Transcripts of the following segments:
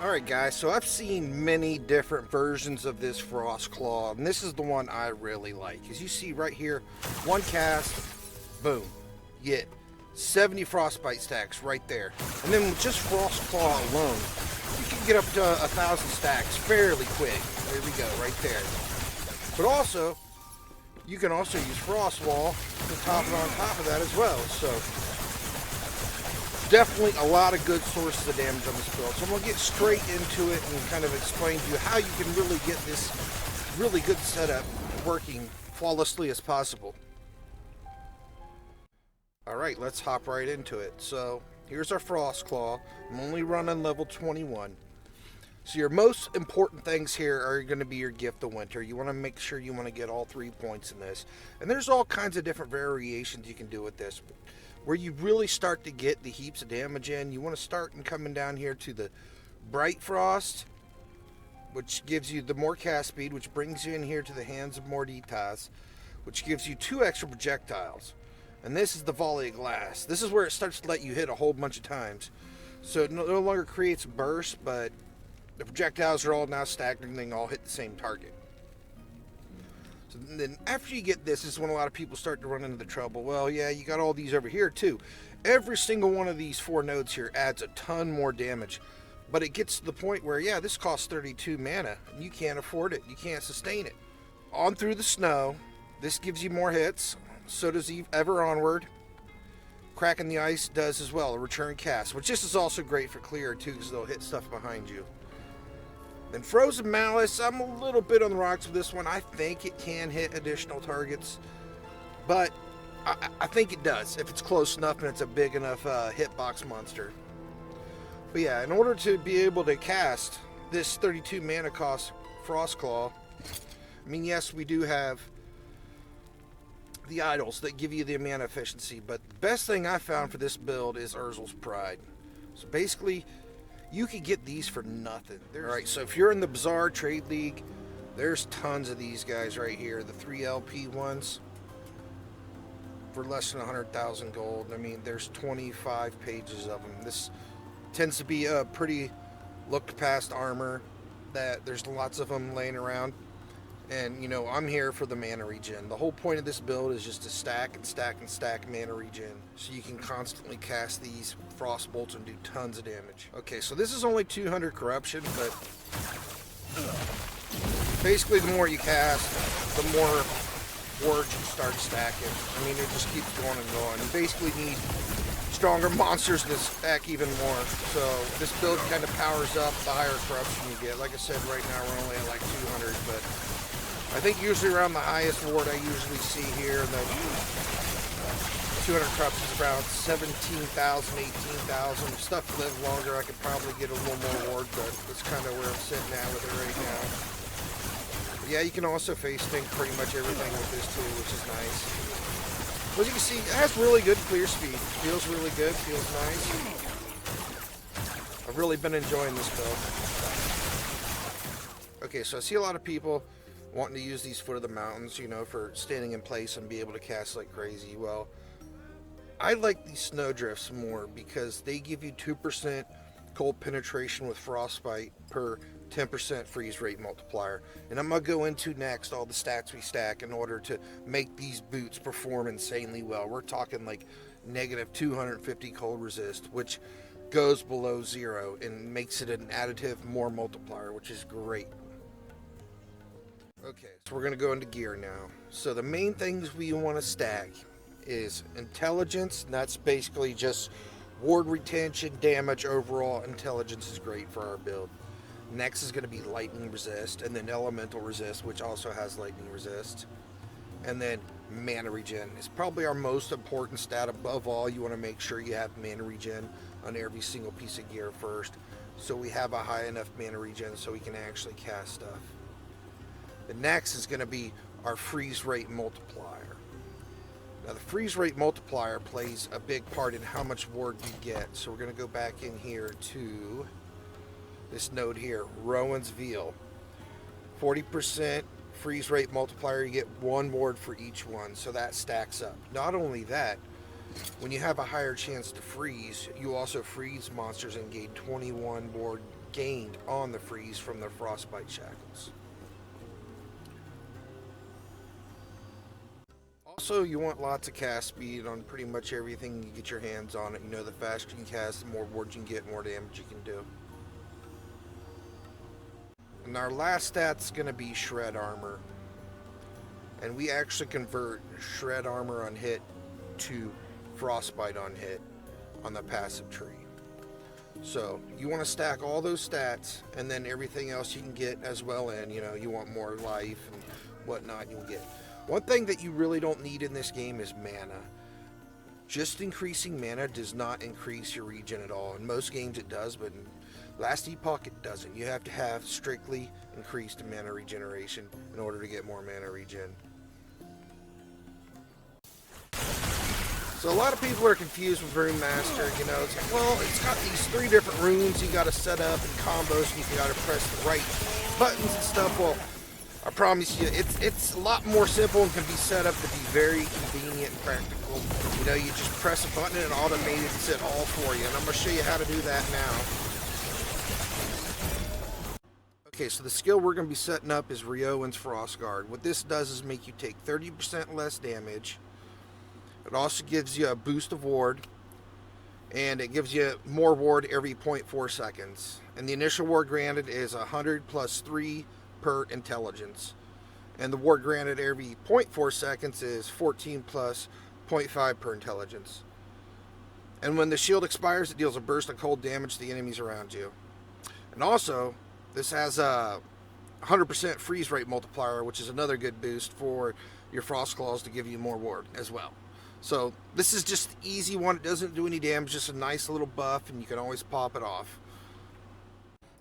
Alright guys, so I've seen many different versions of this Frostclaw, and this is the one I really like. As you see right here, one cast, boom, you get 70 frostbite stacks right there. And then with just Frostclaw alone, you can get up to 1,000 stacks fairly quick. There we go, right there. But also, you can also use Frostwall to top it on top of that as well. So definitely a lot of good sources of damage on this build. So I'm going to get straight into it and kind of explain to you how you can really get this really good setup working flawlessly as possible. Alright, let's hop right into it. So here's our Frostclaw. I'm only running level 21. So your most important things here are going to be your gift of winter. You want to make sure you want to get all 3 points in this. And there's all kinds of different variations you can do with this. Where you really start to get the heaps of damage in, you want to start and coming down here to the Bright Frost, which gives you the more cast speed, which brings you in here to the Hands of Morditas, which gives you 2 extra projectiles. And this is the Volley of Glass. This is where it starts to let you hit a whole bunch of times. So it no longer creates a burst, but the projectiles are all now stacked and they all hit the same target. So then after you get this is when a lot of people start to run into the trouble. Well, yeah, you got all these over here too. Every single one of these 4 nodes here adds a ton more damage. But it gets to the point where, yeah, this costs 32 mana. And you can't afford it. You can't sustain it. On through the snow. This gives you more hits. So does Ever Onward. Cracking the Ice does as well, a return cast. Which this is also great for clear too, because they'll hit stuff behind you. Then Frozen Malice, I'm a little bit on the rocks with this one. I think it can hit additional targets, but I think it does if it's close enough and it's a big enough hitbox monster. But yeah, in order to be able to cast this 32 mana cost Frostclaw, I mean, yes, we do have the idols that give you the mana efficiency, but the best thing I found for this build is Urzel's Pride. So basically, you can get these for nothing. Alright, so if you're in the Bazaar Trade League, there's tons of these guys right here. The 3 LP ones for less than 100,000 gold. I mean, there's 25 pages of them. This tends to be a pretty looked past armor that there's lots of them laying around. And, you know, I'm here for the mana regen. The whole point of this build is just to stack and stack and stack mana regen. So you can constantly cast these frost bolts and do tons of damage. Okay, so this is only 200 corruption, but basically the more you cast, the more wards you start stacking. I mean, it just keeps going and going. You basically need stronger monsters to stack even more. So this build kind of powers up the higher corruption you get. Like I said, right now we're only at like 200, but I think usually around the highest ward I usually see here, the 200 corruption is around 17,000, 18,000. If stuff live longer, I could probably get a little more ward, but that's kind of where I'm sitting at with it right now. But yeah, you can also face tank pretty much everything with this too, which is nice. As you can see, it has really good clear speed. Feels really good, feels nice. I've really been enjoying this build. Okay, so I see a lot of people wanting to use these Foot of the Mountains, you know, for standing in place and be able to cast like crazy. Well, I like these Snowdrifts more because they give you 2% cold penetration with frostbite per 10% freeze rate multiplier. And I'm going to go into next all the stats we stack in order to make these boots perform insanely well. We're talking like negative 250 cold resist, which goes below 0 and makes it an additive more multiplier, which is great. Okay, so we're going to go into gear now. So the main things we want to stack is intelligence, and that's basically just ward retention, damage, overall. Intelligence is great for our build. Next is going to be lightning resist, and then elemental resist, which also has lightning resist. And then mana regen is probably our most important stat. Above all, you want to make sure you have mana regen on every single piece of gear first, so we have a high enough mana regen so we can actually cast stuff. The next is going to be our freeze rate multiplier. Now the freeze rate multiplier plays a big part in how much ward you get. So we're going to go back in here to this node here, Rowan's Veal. 40% freeze rate multiplier, you get 1 ward for each one, so that stacks up. Not only that, when you have a higher chance to freeze, you also freeze monsters and gain 21 ward gained on the freeze from the frostbite shackles. Also, you want lots of cast speed on pretty much everything you get your hands on it. You know, the faster you can cast, the more wards you can get, more damage you can do. And our last stat's going to be shred armor. And we actually convert shred armor on hit to frostbite on hit on the passive tree. So you want to stack all those stats, and then everything else you can get as well in. You know, you want more life and whatnot you'll get. One thing that you really don't need in this game is mana. Just increasing mana does not increase your regen at all. In most games it does, but in Last Epoch it doesn't. You have to have strictly increased mana regeneration in order to get more mana regen. So a lot of people are confused with Runemaster. You know, it's like, well, it's got these 3 different runes you got to set up and combos, and you got to press the right buttons and stuff. Well, I promise you, it's a lot more simple and can be set up to be very convenient and practical. You know, you just press a button and automated and set all for you. And I'm going to show you how to do that now. Okay, so the skill we're going to be setting up is Rioan's Frost Guard. What this does is make you take 30% less damage. It also gives you a boost of ward, and it gives you more ward every 0.4 seconds. And the initial ward granted is 100 plus 3 per intelligence. And the ward granted every 0.4 seconds is 14 plus 0.5 per intelligence. And when the shield expires, it deals a burst of cold damage to the enemies around you. And also, this has a 100% freeze rate multiplier, which is another good boost for your Frost Claws to give you more ward as well. So this is just an easy one. It doesn't do any damage, just a nice little buff, and you can always pop it off.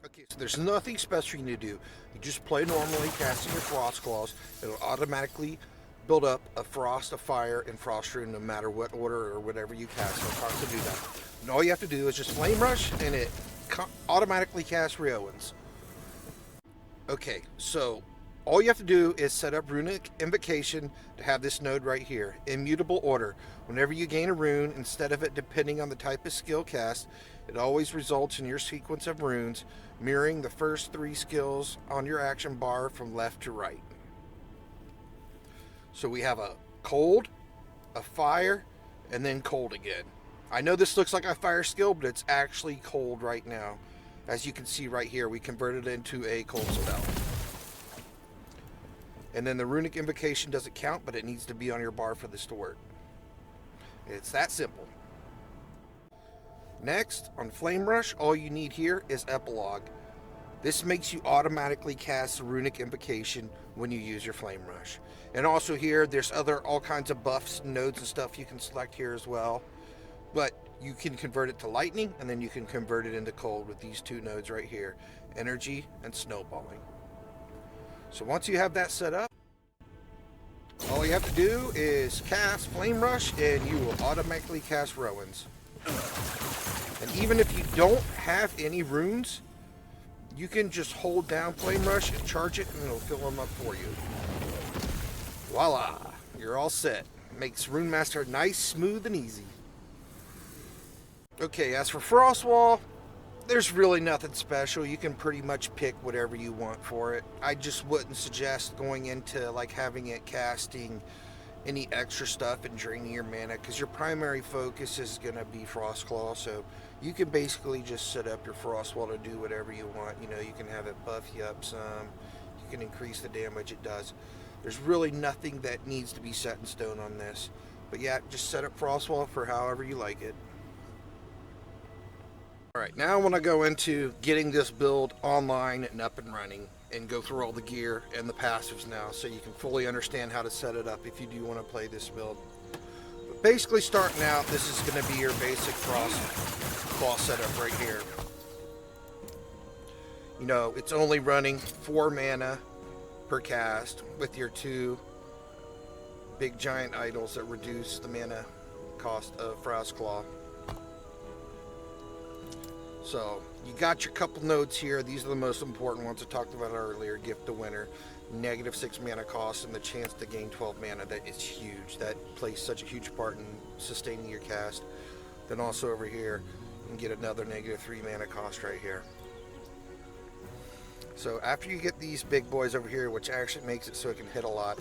Okay, so there's nothing special you need to do. You just play normally, casting your Frost Claws. It'll automatically build up a Frost, a Fire, and Frost Rune no matter what order or whatever you cast. It'll constantly do that. And all you have to do is just Flame Rush, and it automatically casts Rioan's. Okay, so all you have to do is set up Runic Invocation to have this node right here. Immutable order. Whenever you gain a rune, instead of it depending on the type of skill cast, it always results in your sequence of runes mirroring the first 3 skills on your action bar from left to right. So we have a cold, a fire, and then cold again. I know this looks like a fire skill, but it's actually cold right now. As you can see right here, we converted it into a cold spell. And then the Runic Invocation doesn't count, but it needs to be on your bar for this to work. It's that simple. Next, on Flame Rush, all you need here is Epilogue. This makes you automatically cast the Runic Invocation when you use your Flame Rush. And also here, there's all kinds of buffs, nodes, and stuff you can select here as well. But you can convert it to Lightning, and then you can convert it into Cold with these 2 nodes right here, Energy and Snowballing. So once you have that set up, all you have to do is cast Flame Rush, and you will automatically cast Rioan's. And even if you don't have any runes, you can just hold down Flame Rush and charge it, and it'll fill them up for you. Voila! You're all set. Makes Runemaster nice, smooth, and easy. Okay, as for Frostwall, there's really nothing special. You can pretty much pick whatever you want for it. I just wouldn't suggest going into like having it casting any extra stuff and draining your mana, because your primary focus is going to be Frostclaw. So you can basically just set up your Frostwall to do whatever you want. You know, you can have it buff you up some. You can increase the damage it does. There's really nothing that needs to be set in stone on this. But yeah, just set up Frostwall for however you like it. Alright, now I want to go into getting this build online and up and running, and go through all the gear and the passives now, so you can fully understand how to set it up if you do want to play this build. But basically, starting out, this is going to be your basic Frostclaw setup right here. You know, it's only running 4 mana per cast with your 2 big giant idols that reduce the mana cost of Frostclaw. So, you got your couple nodes here. These are the most important ones I talked about earlier. Gift to Winter, -6 mana cost, and the chance to gain 12 mana. That is huge. That plays such a huge part in sustaining your cast. Then also over here, you can get another -3 mana cost right here. So after you get these big boys over here, which actually makes it so it can hit a lot,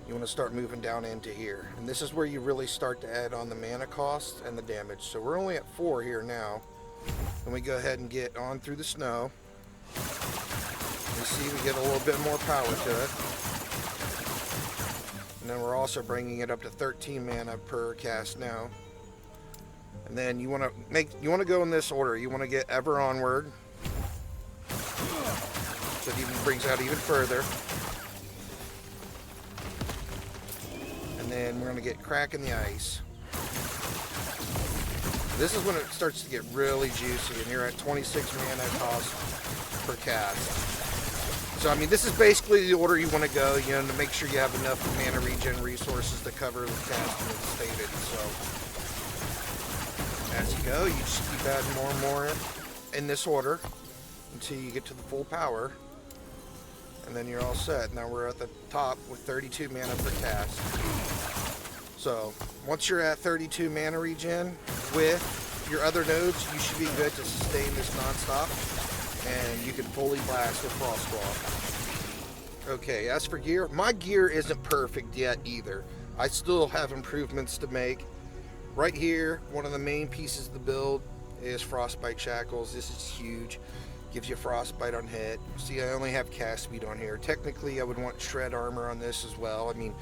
you want to start moving down into here. And this is where you really start to add on the mana cost and the damage. So we're only at 4 here now. And we go ahead and get on through the snow. You see we get a little bit more power to it. And then we're also bringing it up to 13 mana per cast now. And then you want to go in this order. You want to get ever onward. So it even brings out even further. And then we're going to get crack in the ice. This is when it starts to get really juicy, and you're at 26 mana cost per cast. So I mean, this is basically the order you want to go, you know, to make sure you have enough mana regen resources to cover the casting as stated. So as you go, you just keep adding more and more in this order until you get to the full power. And then you're all set. Now we're at the top with 32 mana per cast. So once you're at 32 mana regen with your other nodes, you should be good to sustain this non-stop, and you can fully blast with Frostclaw. Okay, as for gear, my gear isn't perfect yet either. I still have improvements to make. Right here, one of the main pieces of the build is frostbite shackles. This is huge. Gives you frostbite on hit. See, I only have cast speed on here. Technically, I would want shred armor on this as well. I mean,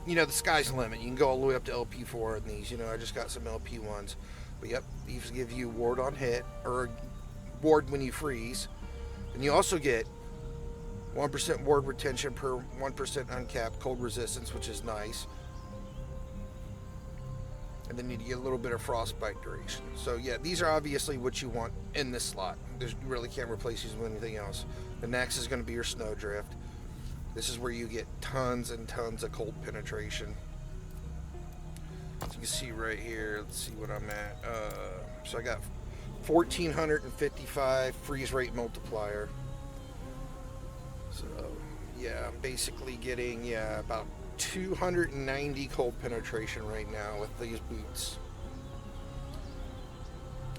you know, the sky's the limit. You can go all the way up to LP4 in these. You know, I just got some LP ones. But yep, these give you ward on hit, or ward when you freeze. And you also get 1% ward retention per 1% uncapped cold resistance, which is nice. And then you get a little bit of frostbite duration. So yeah, these are obviously what you want in this slot. You really can't replace these with anything else. The next is going to be your snowdrift. This is where you get tons and tons of cold penetration. As you can see right here, let's see what I'm at. So I got 1455 freeze rate multiplier. So yeah, I'm basically getting about 290 cold penetration right now with these boots.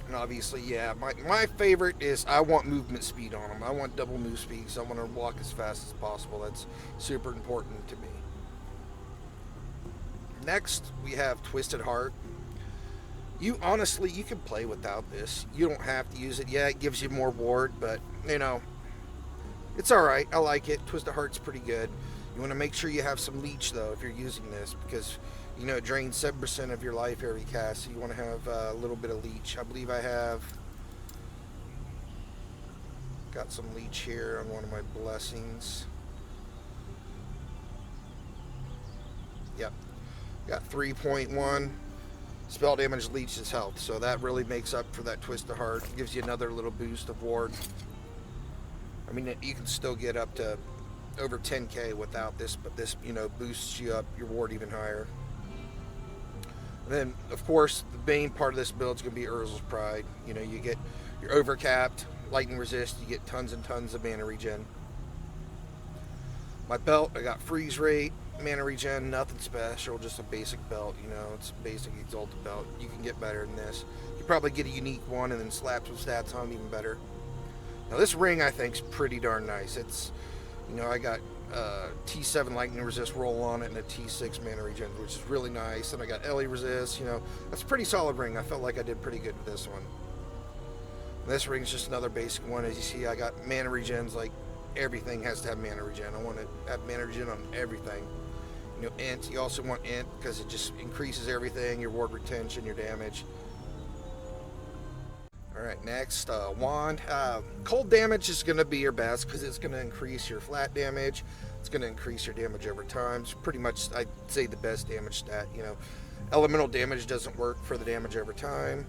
And obviously, yeah, my favorite is I want movement speed on them. I want double move speed because I want to walk as fast as possible. That's super important to me. Next, we have Twisted Heart. You honestly, you can play without this. You don't have to use it. Yeah, it gives you more ward, but you know, it's alright. I like it. Twisted Heart's pretty good. You want to make sure you have some leech though if you're using this, because you know it drains 7% of your life every cast, so you want to have a little bit of leech. I believe I have got some leech here on one of my blessings. Yep, got 3.1 spell damage, leeches health, so that really makes up for that Twisted Heart. It gives you another little boost of ward. I mean, you can still get up to over 10k without this, but this, you know, boosts you up your ward even higher. And then of course the main part of this build is going to be Urzel's Pride. You know, you get your overcapped lightning resist, you get tons and tons of mana regen. My belt, I got freeze rate, mana regen, nothing special, just a basic belt. You know, it's a basic exalted belt. You can get better than this. You probably get a unique one and then slap some stats on it, even better. Now this ring I think is pretty darn nice. It's, you know, I got T7 lightning resist roll on it and a T6 mana regen, which is really nice. And I got LE resist. You know, that's a pretty solid ring. I felt like I did pretty good with this one. And this ring's just another basic one. As you see, I got mana regens. Like everything has to have mana regen. I want to have mana regen on everything. You know, int. You also want int because it just increases everything: your ward retention, your damage. Alright, next, wand. Cold damage is going to be your best because it's going to increase your flat damage. It's going to increase your damage over time. It's pretty much, I'd say, the best damage stat. You know, elemental damage doesn't work for the damage over time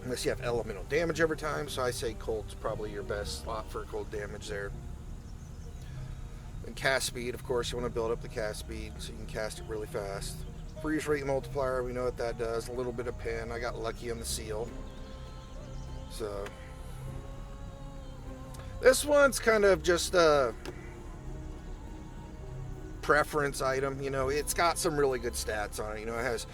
unless you have elemental damage over time. So I say cold's probably your best slot for cold damage there. And cast speed, of course, you want to build up the cast speed so you can cast it really fast. Freeze rate multiplier, we know what that does. A little bit of pen. I got lucky on the seal. So this one's kind of just a preference item. You know, it's got some really good stats on it. You know, it has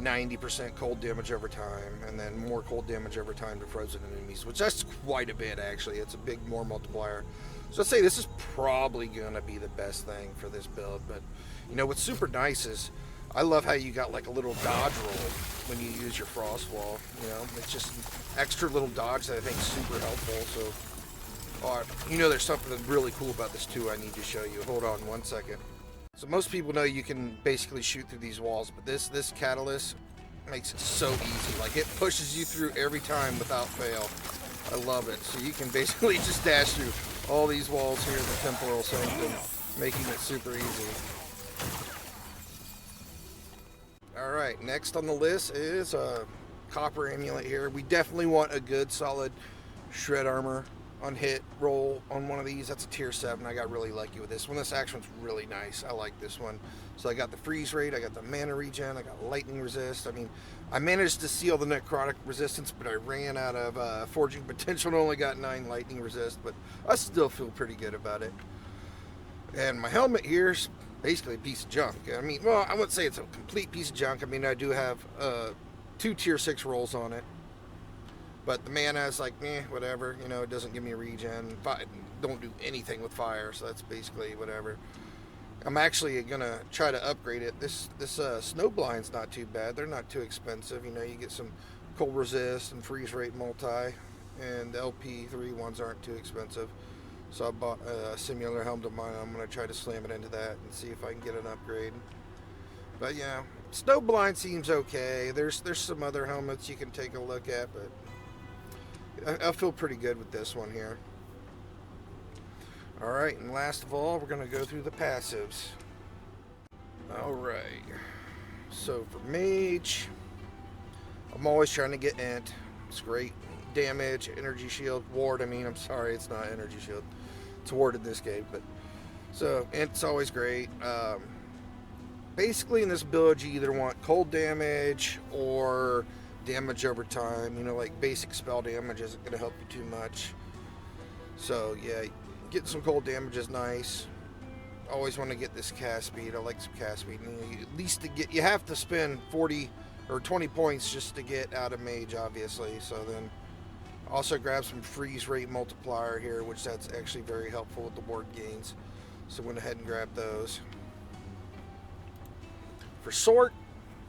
90% cold damage over time, and then more cold damage over time to frozen enemies, which that's quite a bit actually. It's a big more multiplier. So I'd say this is probably gonna be the best thing for this build. But you know what's super nice is I love how you got like a little dodge roll when you use your frost wall. You know, it's just an extra little dodge that I think is super helpful. So you know, there's something really cool about this too. I need to show you. Hold on one second. So most people know you can basically shoot through these walls, but this catalyst makes it so easy. Like, it pushes you through every time without fail. I love it. So you can basically just dash through all these walls here in the temporal sanctum, making it super easy. Alright, next on the list is a copper amulet here. We definitely want a good solid shred armor on hit roll on one of these. That's a tier 7. I got really lucky with this one. This action one's really nice. I like this one. So I got the freeze rate, I got the mana regen, I got lightning resist. I mean, I managed to seal the necrotic resistance, but I ran out of forging potential and only got 9 lightning resist, but I still feel pretty good about it. And my helmet here is basically a piece of junk. I mean, well, I wouldn't say it's a complete piece of junk. I mean, I do have 2 tier 6 rolls on it. But the mana is like, whatever. You know, it doesn't give me a regen. Don't do anything with fire, so that's basically whatever. I'm actually gonna try to upgrade it. This snow blind's not too bad. They're not too expensive. You know, you get some cold resist and freeze rate multi, and the LP3 ones aren't too expensive. So I bought a similar helm to mine. I'm gonna try to slam it into that and see if I can get an upgrade. But yeah, snow blind seems okay. There's some other helmets you can take a look at, but I feel pretty good with this one here. Alright, and last of all, we're going to go through the passives. Alright. So for mage, I'm always trying to get int. It's great. Damage, energy shield, ward. I mean, I'm sorry, it's not energy shield. It's ward in this game, but so int's always great. Basically in this build, you either want cold damage or damage over time. You know, like basic spell damage isn't going to help you too much. So yeah, getting some cold damage is nice. Always want to get this cast speed. I like some cast speed. You know, at least to get, you have to spend 40 or 20 points just to get out of mage, obviously. So then also grab some freeze rate multiplier here, which that's actually very helpful with the ward gains. So went ahead and grabbed those. For sort,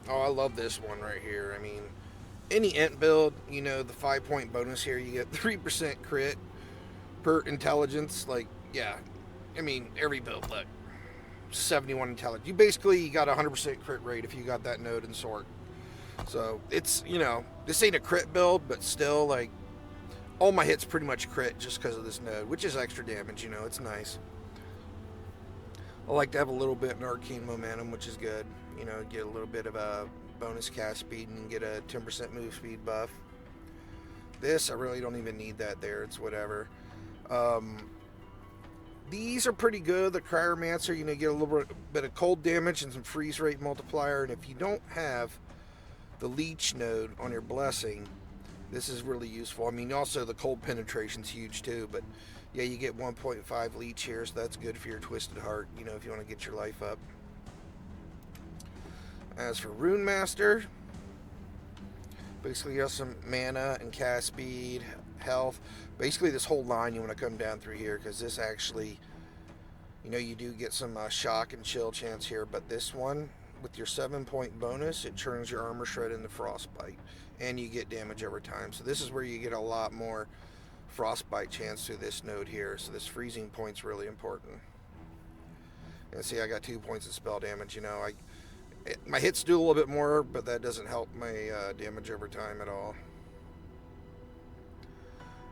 oh, I love this one right here. I mean, any int build, you know, the 5-point bonus here, you get 3% crit per intelligence. Like, yeah, I mean, every build, look, 71 intelligence. You basically got 100% crit rate if you got that node in sort. So it's, you know, this ain't a crit build, but still, like, all my hits pretty much crit just because of this node, which is extra damage. You know, it's nice. I like to have a little bit in arcane momentum, which is good. You know, get a little bit of a bonus cast speed and get a 10% move speed buff. This, I really don't even need that there. It's whatever. These are pretty good. The Cryomancer, you know, get a little bit of cold damage and some freeze rate multiplier. And if you don't have the leech node on your blessing, this is really useful. I mean, also the cold penetration's huge too. But yeah, you get 1.5 leech here, so that's good for your twisted heart, you know, if you want to get your life up. As for Runemaster, basically you have some mana and cast speed, health. Basically this whole line you want to come down through here, because this actually, you know, you do get some shock and chill chance here, but this one, with your 7-point bonus, it turns your armor shred into frostbite, and you get damage over time. So this is where you get a lot more frostbite chance through this node here. So this freezing point's really important. And see, I got 2 points of spell damage. You know, my hits do a little bit more, but that doesn't help my damage over time at all.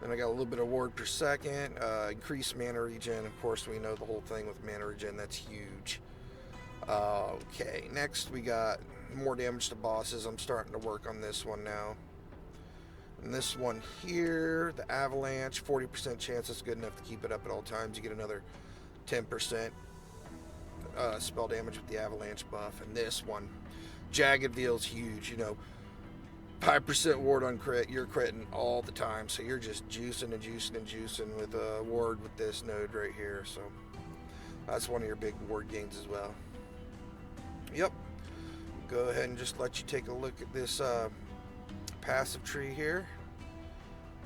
Then I got a little bit of ward per second, increased mana regen. Of course, we know the whole thing with mana regen, that's huge. Okay, next we got more damage to bosses. I'm starting to work on this one now. And this one here, the avalanche, 40% chance. That's good enough to keep it up at all times. You get another 10% spell damage with the avalanche buff. And this one, jagged veil's huge. You know, 5% ward on crit. You're critting all the time, so you're just juicing and juicing and juicing with a ward with this node right here. So that's one of your big ward gains as well. Yep. Go ahead and just let you take a look at this passive tree here.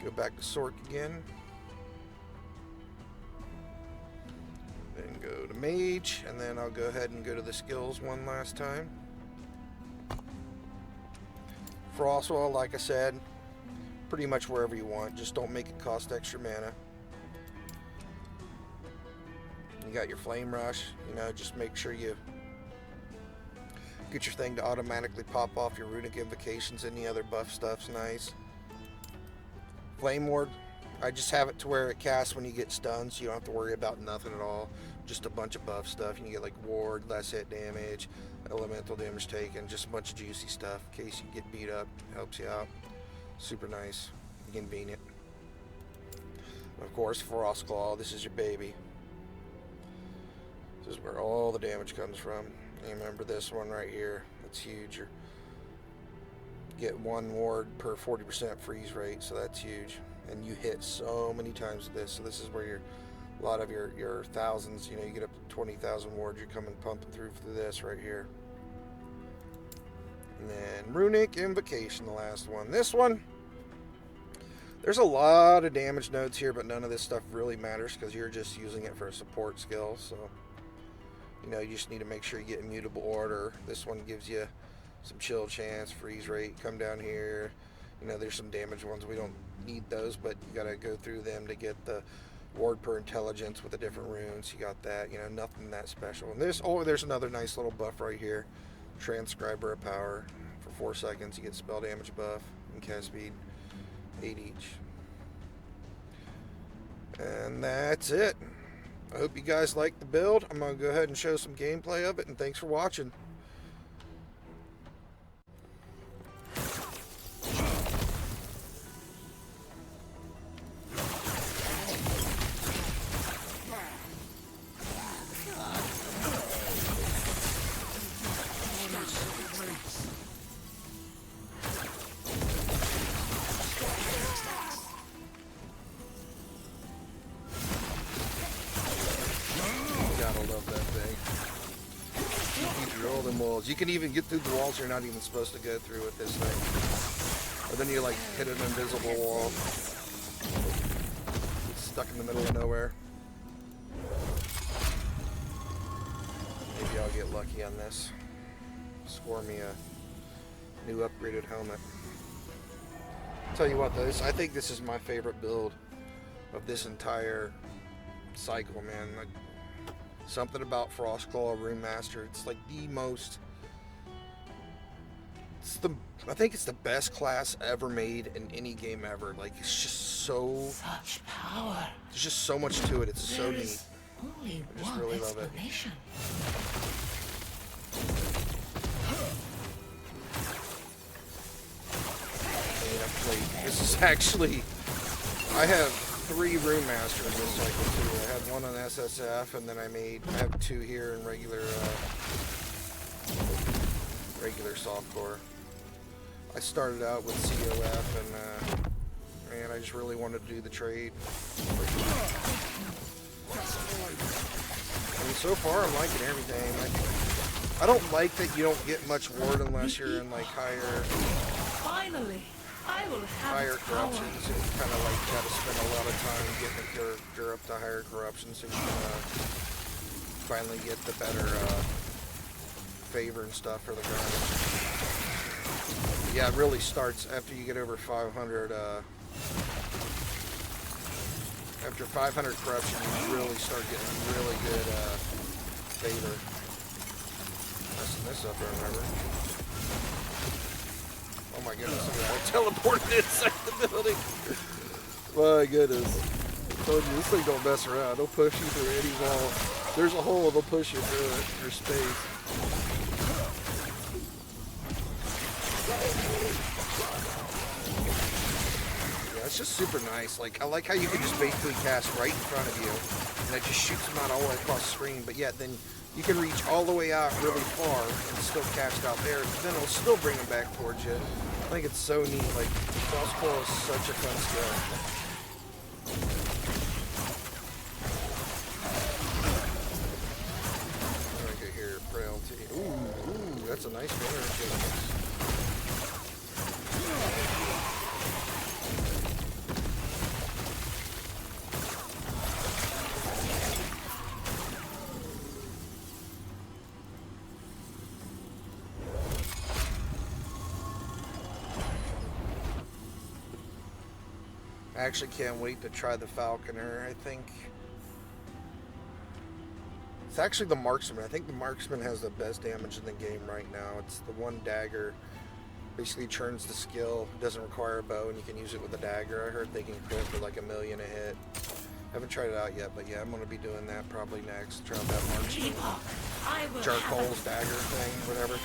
Go back to sort again. Then go to Mage, and then I'll go ahead and go to the skills one last time. Frostwall, like I said, pretty much wherever you want. Just don't make it cost extra mana. You got your Flame Rush, you know, just make sure you get your thing to automatically pop off your runic invocations. Any other buff stuff's nice. Flame Ward, I just have it to where it casts when you get stunned, so you don't have to worry about nothing at all. Just a bunch of buff stuff. You can get like ward, less hit damage, elemental damage taken, just a bunch of juicy stuff in case you get beat up. Helps you out. Super nice, convenient. Of course, Frostclaw, this is your baby. This is where all the damage comes from. And remember this one right here, that's huge. You get 1 ward per 40% freeze rate, so that's huge. And you hit so many times with this, so this is where a lot of your thousands, you know, you get up to 20,000 ward, you're coming pumping through this right here. And then Runic Invocation, the last one. This one, there's a lot of damage nodes here, but none of this stuff really matters because you're just using it for a support skill. So, you know, you just need to make sure you get Immutable Order. This one gives you some chill chance, freeze rate, come down here. You know, there's some damage ones. We don't need those, but you got to go through them to get the ward per intelligence with the different runes. You got that, you know, nothing that special. And there's another nice little buff right here. Transcriber of Power. For 4 seconds, you get spell damage buff and cast speed 8 each. And that's it. I hope you guys like the build. I'm going to go ahead and show some gameplay of it, and thanks for watching. Walls. You can even get through the walls you're not even supposed to go through with this thing. Or then you like hit an invisible wall. It's stuck in the middle of nowhere. Maybe I'll get lucky on this. Score me a new upgraded helmet. Tell you what though, I think this is my favorite build of this entire cycle, man. Like, something about Frostclaw Runemaster. It's like the most. I think it's the best class ever made in any game ever. Like, it's just so. Such power. There's just so much to it. It's so neat. Only I just really love it. This is actually. I have 3 Runemaster in this cycle too. I had one on SSF, and then I have 2 here in regular softcore. I started out with COF, and man, I just really wanted to do the trade. I mean, so far I'm liking everything. I don't like that you don't get much ward unless you're in like Finally. higher corruptions, and you kind of like got to spend a lot of time getting a character up to higher corruption so you can finally get the better favor and stuff for the grind. Yeah, it really starts after you get over 500. After 500 corruption, you really start getting really good favor. Messing this up, I remember. Oh my goodness, I teleported inside the building. My goodness. I told you, this thing don't mess around. It'll push you through any wall. There's a hole, it'll push you through it. There's space. Yeah, it's just super nice. Like, I like how you can just basically cast right in front of you, and it just shoots them out all the way across the screen, but yet then you can reach all the way out really far and still cast out there, but then it'll still bring them back towards you. I think it's so neat. Like, Frostclaw is such a fun skill. What do I get here? Frailty. Ooh, that's a nice banner. actually can't wait to try the Falconer. I think it's actually the Marksman. I think the Marksman has the best damage in the game right now. It's the one dagger. Basically churns the skill. Doesn't require a bow, and you can use it with a dagger. I heard they can crit for like 1,000,000 a hit. Haven't tried it out yet, but yeah, I'm going to be doing that probably next. Try out that Marksman. Epoch, I will Charcoal's dagger thing, whatever.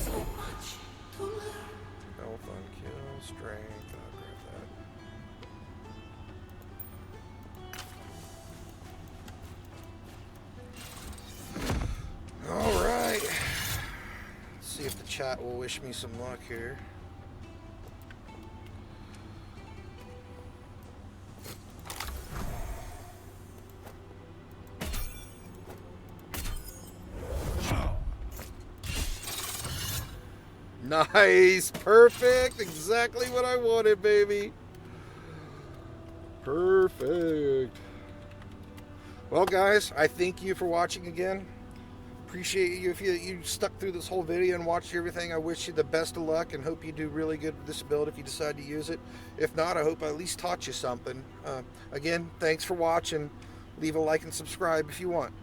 so much to learn. Health on kill, strength. I'll grab that. Alright. Let's see if the chat will wish me some luck here. Nice, perfect, exactly what I wanted, baby. Perfect. Well, guys, I thank you for watching again. Appreciate you if you stuck through this whole video and watched everything. I wish you the best of luck and hope you do really good with this build if you decide to use it. If not, I hope I at least taught you something. Again, thanks for watching. Leave a like and subscribe if you want.